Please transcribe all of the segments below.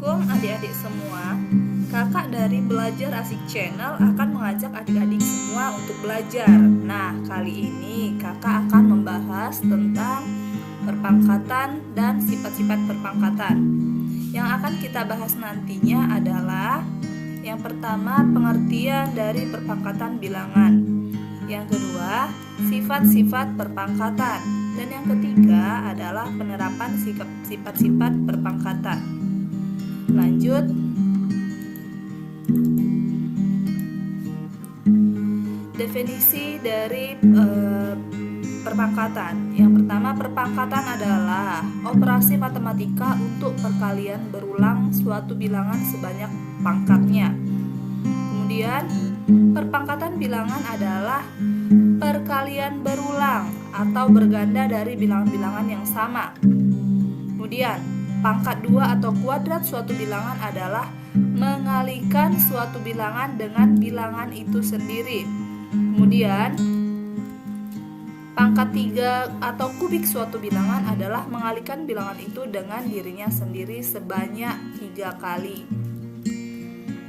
Assalamualaikum adik-adik semua. Kakak dari Belajar Asik Channel akan mengajak adik-adik semua untuk belajar. Nah, kali ini kakak akan membahas tentang perpangkatan dan sifat-sifat perpangkatan. Yang akan kita bahas nantinya adalah yang pertama, pengertian dari perpangkatan bilangan. Yang kedua, sifat-sifat perpangkatan. Dan yang ketiga adalah penerapan sifat-sifat perpangkatan. Lanjut. Definisi dari perpangkatan. Yang pertama, perpangkatan adalah operasi matematika untuk perkalian berulang suatu bilangan sebanyak pangkatnya. Kemudian, perpangkatan bilangan adalah perkalian berulang atau berganda dari bilangan-bilangan yang sama. Kemudian, pangkat 2 atau kuadrat suatu bilangan adalah mengalikan suatu bilangan dengan bilangan itu sendiri. Kemudian, pangkat 3 atau kubik suatu bilangan adalah mengalikan bilangan itu dengan dirinya sendiri sebanyak 3 kali.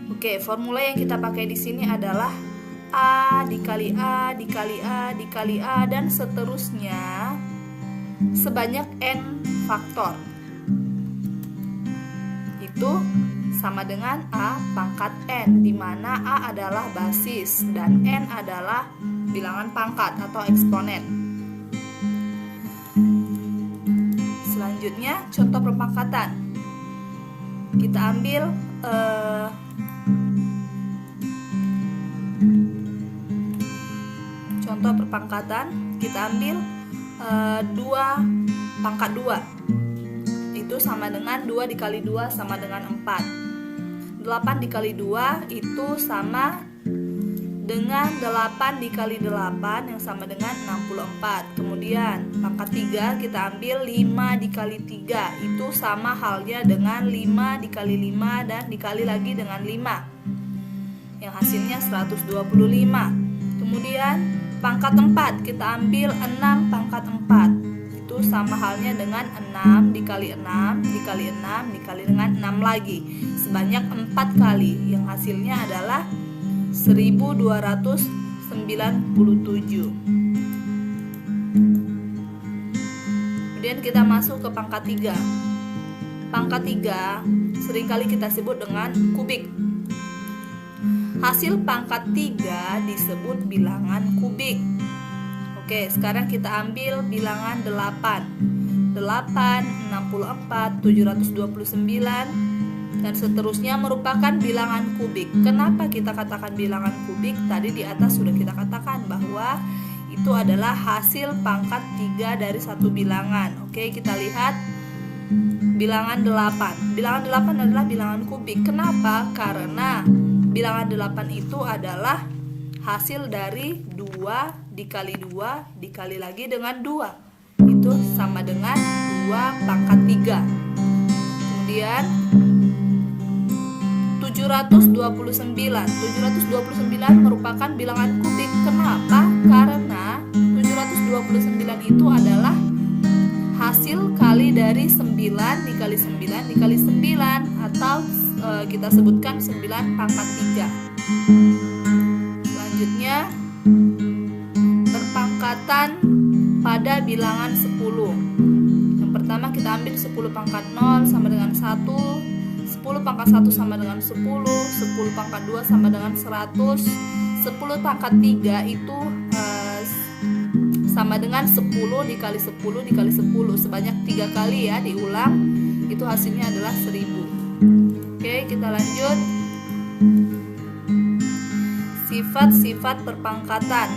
Oke, formula yang kita pakai di sini adalah A dikali A dikali A dikali A dan seterusnya sebanyak N faktor. Itu sama dengan A pangkat N, di mana A adalah basis dan N adalah bilangan pangkat atau eksponen. Selanjutnya, contoh perpangkatan. Kita ambil contoh perpangkatan. Kita ambil 2 pangkat 2. Itu sama dengan 2 dikali 2 sama dengan 4. 8 dikali 2 itu sama dengan 8 dikali 8 yang sama dengan 64. Kemudian pangkat 3 kita ambil 5 dikali 3. Itu sama halnya dengan 5 dikali 5 dan dikali lagi dengan 5, yang hasilnya 125. Kemudian pangkat 4 kita ambil 6 pangkat 4. Itu sama halnya dengan 6 dikali 6 dikali 6 dikali dengan 6 lagi sebanyak 4 kali, yang hasilnya adalah 1297. Kemudian kita masuk ke pangkat 3. Pangkat 3 seringkali kita sebut dengan kubik. Hasil pangkat 3 disebut bilangan kubik. Oke, sekarang kita ambil bilangan 8. 8, 64, 729 dan seterusnya merupakan bilangan kubik. Kenapa kita katakan bilangan kubik? Tadi di atas sudah kita katakan bahwa itu adalah hasil pangkat 3 dari satu bilangan. Oke, kita lihat bilangan 8. Bilangan 8 adalah bilangan kubik. Kenapa? Karena bilangan 8 itu adalah hasil dari 2 dikali 2 dikali lagi dengan 2. Itu sama dengan 2 pangkat 3. Kemudian 729 merupakan bilangan kubik. Kenapa? Karena 729 itu adalah hasil kali dari 9 dikali 9 dikali 9 atau kita sebutkan 9 pangkat 3. Selanjutnya, perpangkatan pada bilangan 10. Yang pertama kita ambil 10 pangkat 0 sama dengan 1, 10 pangkat 1 sama dengan 10, 10 pangkat 2 sama dengan 100, 10 pangkat 3 itu sama dengan 10 dikali 10 dikali 10 sebanyak 3 kali ya, diulang. Itu hasilnya adalah 1000. Oke, kita lanjut. Sifat-sifat perpangkatan.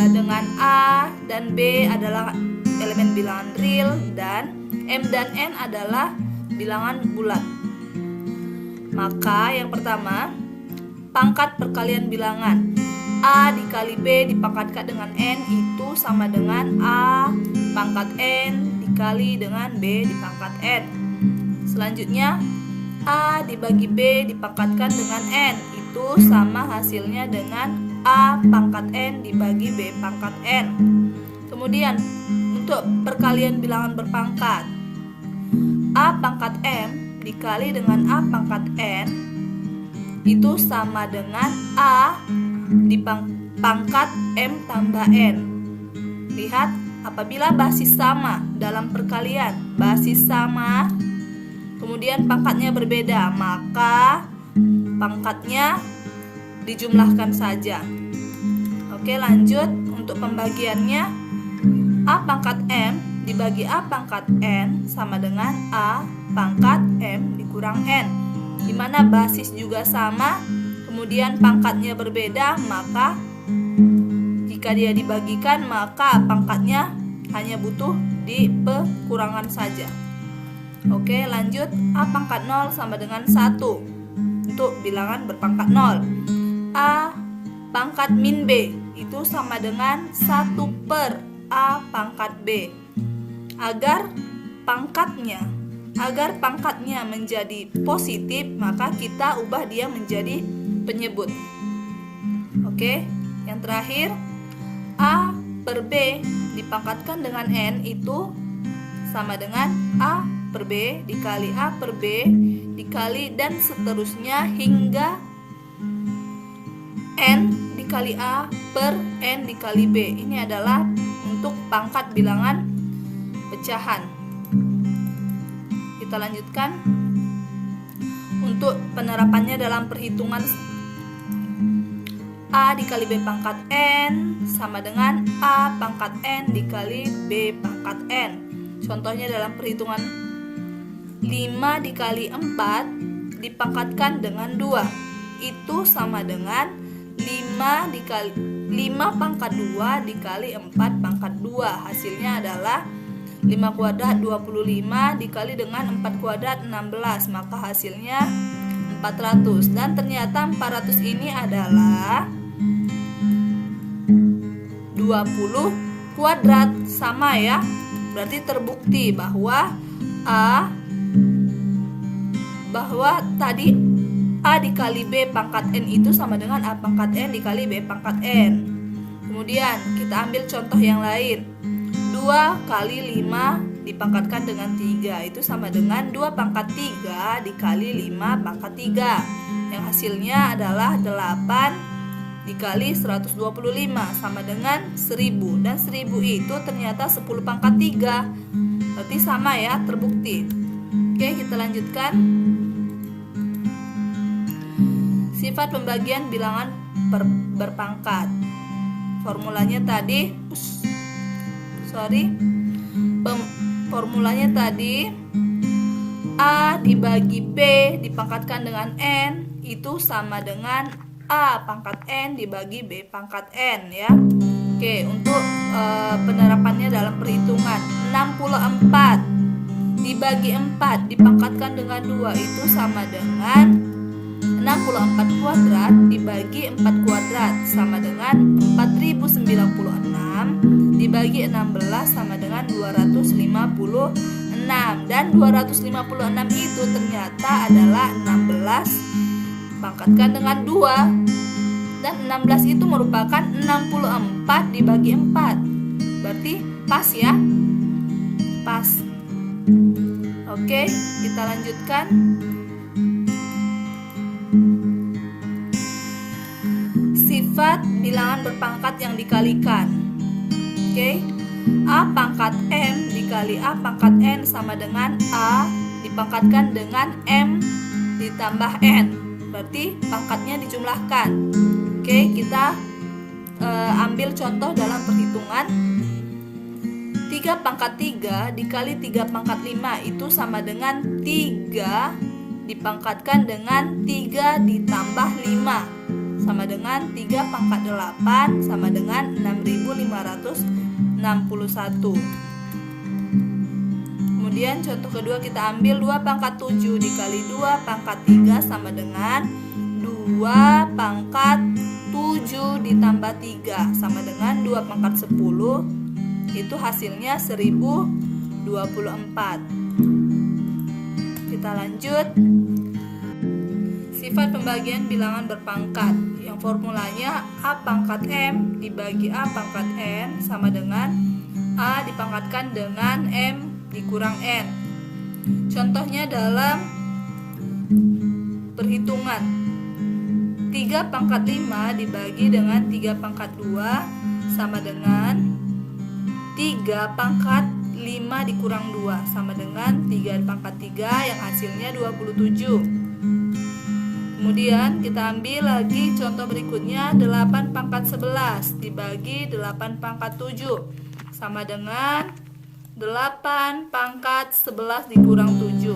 Dengan A dan B adalah elemen bilangan real dan M dan N adalah bilangan bulat. Maka yang pertama, pangkat perkalian bilangan. A dikali B dipangkatkan dengan N itu sama dengan A pangkat N dikali dengan B dipangkat N. Selanjutnya, A dibagi B dipangkatkan dengan N itu sama hasilnya dengan A pangkat N dibagi B pangkat N. Kemudian untuk perkalian bilangan berpangkat, A pangkat M dikali dengan A pangkat N itu sama dengan A pangkat M tambah N. Lihat, apabila basis sama dalam perkalian, basis sama, kemudian pangkatnya berbeda, maka pangkatnya dijumlahkan saja. Oke, lanjut. Untuk pembagiannya, A pangkat M dibagi A pangkat N sama dengan A pangkat M dikurang N, di mana basis juga sama, kemudian pangkatnya berbeda, maka jika dia dibagikan maka pangkatnya hanya butuh di pekurangan saja. Oke, lanjut. A pangkat 0 sama dengan 1 untuk bilangan berpangkat 0. A pangkat min B itu sama dengan 1 per A pangkat B. Agar pangkatnya menjadi positif, maka kita ubah dia menjadi penyebut. Oke, yang terakhir, A per B dipangkatkan dengan N itu sama dengan A per B dikali A per B dikali dan seterusnya hingga N dikali A per N dikali B. Ini adalah untuk pangkat bilangan pecahan. Kita lanjutkan. Untuk penerapannya dalam perhitungan, A dikali B pangkat N sama dengan A pangkat N dikali B pangkat N. Contohnya dalam perhitungan 5 dikali 4 dipangkatkan dengan 2, itu sama dengan 5 pangkat 2 dikali 4 pangkat 2. Hasilnya adalah 5 kuadrat 25 dikali dengan 4 kuadrat 16, maka hasilnya 400. Dan ternyata 400 ini adalah 20 kuadrat, sama ya. Berarti terbukti bahwa tadi A dikali B pangkat N itu sama dengan A pangkat N dikali B pangkat N. Kemudian kita ambil contoh yang lain. 2 kali 5 dipangkatkan dengan 3 itu sama dengan 2 pangkat 3 dikali 5 pangkat 3, yang hasilnya adalah 8 dikali 125 sama dengan 1000, dan 1000 itu ternyata 10 pangkat 3, berarti sama ya, terbukti. Oke, kita lanjutkan. Sifat pembagian bilangan berpangkat. Formulanya tadi formulanya tadi A dibagi B dipangkatkan dengan N itu sama dengan A pangkat N dibagi B pangkat N ya. Oke, untuk penerapannya dalam perhitungan, 64 dibagi 4 dipangkatkan dengan 2 itu sama dengan 64 kuadrat dibagi 4 kuadrat sama dengan 4096 dibagi 16 sama dengan 256, dan 256 itu ternyata adalah 16 pangkatkan dengan 2, dan 16 itu merupakan 64 dibagi 4, berarti pas ya, pas. Oke, kita lanjutkan. Sifat bilangan berpangkat yang dikalikan. Oke, A pangkat M dikali A pangkat N sama dengan A dipangkatkan dengan M ditambah N, berarti pangkatnya dijumlahkan. Oke, kita ambil contoh dalam perhitungan. 3 pangkat 3 dikali 3 pangkat 5 itu sama dengan 3 dipangkatkan dengan 3 ditambah 5 sama dengan 3 pangkat 8 sama dengan 6561. Kemudian contoh kedua kita ambil 2 pangkat 7 dikali 2 pangkat 3 sama dengan 2 pangkat 7 ditambah 3 sama dengan 2 pangkat 10, itu hasilnya 1024. Kita lanjut. Sifat pembagian bilangan berpangkat, yang formulanya A pangkat M dibagi A pangkat N sama dengan A dipangkatkan dengan M dikurang N. Contohnya dalam perhitungan. 3 pangkat 5 dibagi dengan 3 pangkat 2 sama dengan 3 pangkat 5 dikurang 2 sama dengan 3 pangkat 3 yang hasilnya 27. Kemudian kita ambil lagi contoh berikutnya, 8 pangkat 11 dibagi 8 pangkat 7 sama dengan 8 pangkat 11 dikurang 7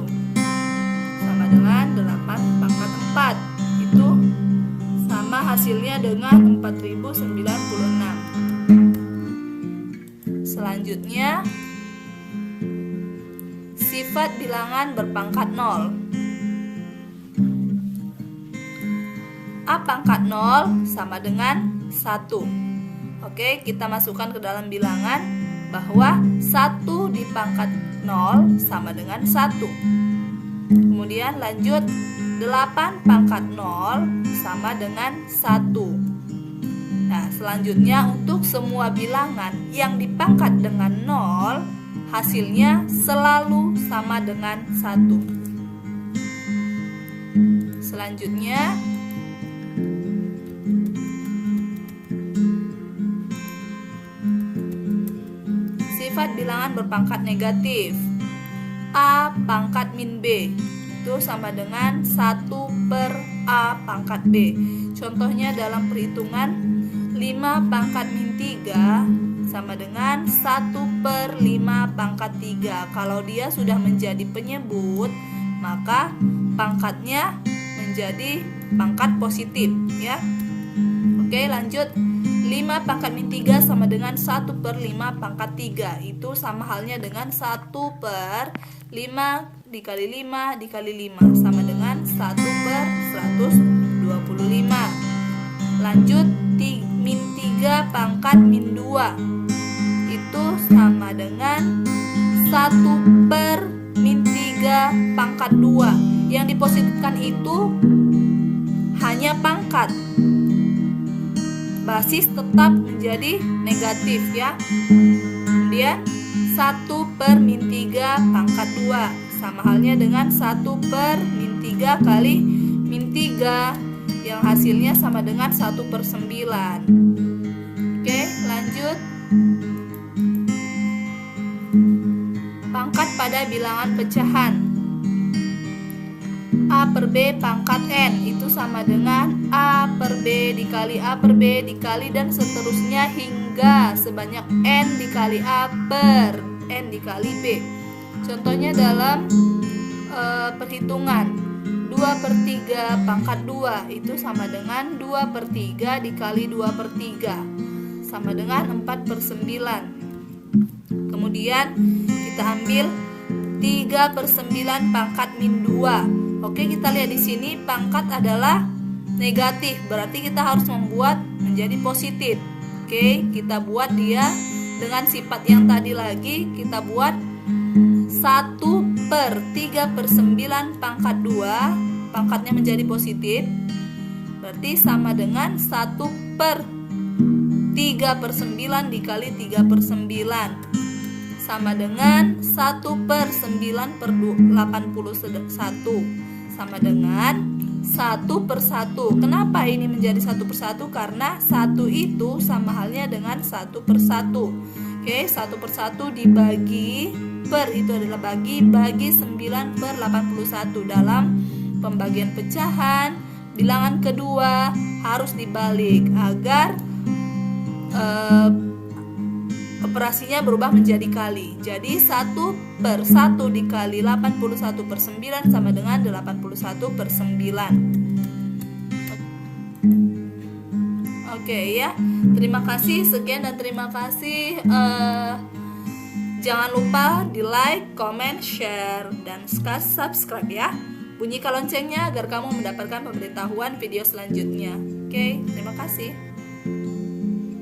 sama dengan 8 pangkat 4. Itu sama hasilnya dengan 4096. Selanjutnya, sifat bilangan berpangkat 0. A pangkat 0 sama dengan 1. Oke, kita masukkan ke dalam bilangan bahwa 1 dipangkat 0 sama dengan 1. Kemudian lanjut, 8 pangkat 0 sama dengan 1. Nah, selanjutnya untuk semua bilangan yang dipangkat dengan 0, hasilnya selalu sama dengan 1. Selanjutnya, sifat bilangan berpangkat negatif. A pangkat min B itu sama dengan 1 per A pangkat B. Contohnya dalam perhitungan 5 pangkat min 3 sama dengan 1 per 5 pangkat 3. Kalau dia sudah menjadi penyebut, maka pangkatnya menjadi pangkat positif, ya. Oke, lanjut. 5 pangkat min 3 sama dengan 1 per 5 pangkat 3. Itu sama halnya dengan 1 per 5 dikali 5 dikali 5 sama dengan 1 per 125. Lanjut, min 3 pangkat min 2 itu sama dengan 1 per min 3 pangkat 2. Yang dipositifkan itu hanya pangkat, basis tetap menjadi negatif, ya. Kemudian 1 per min 3 pangkat 2 sama halnya dengan 1 per min 3 kali min 3 yang hasilnya sama dengan 1 per 9. Oke, lanjut. Pangkat pada bilangan pecahan. A per B pangkat N itu sama dengan A per B dikali A per B dikali dan seterusnya hingga sebanyak N dikali A per N dikali B. Contohnya dalam perhitungan 2 per 3 pangkat 2 itu sama dengan 2 per 3 dikali 2 per 3 sama dengan 4 per 9. Kemudian kita ambil 3 per 9 pangkat min 2. Oke, kita lihat di sini pangkat adalah negatif, berarti kita harus membuat menjadi positif. Oke, kita buat dia dengan sifat yang tadi lagi, kita buat 1 per 3 per 9 pangkat 2, pangkatnya menjadi positif, berarti sama dengan 1 per 3 per 9 dikali 3 per 9 sama dengan 1 per 9 per 81 sama dengan 1 per 1. Kenapa ini menjadi 1 per 1? Karena 1 itu sama halnya dengan 1 per 1. Oke, 1 per 1 dibagi per itu adalah bagi 9 per 81. Dalam pembagian pecahan bilangan kedua harus dibalik agar operasinya berubah menjadi kali. Jadi 1 per 1 dikali 81 per 9 sama dengan 81 per 9. Oke, ya. Terima kasih, sekian dan terima kasih. Jangan lupa di like, comment, share, dan subscribe, ya. Bunyikan loncengnya agar kamu mendapatkan pemberitahuan video selanjutnya. Oke, terima kasih.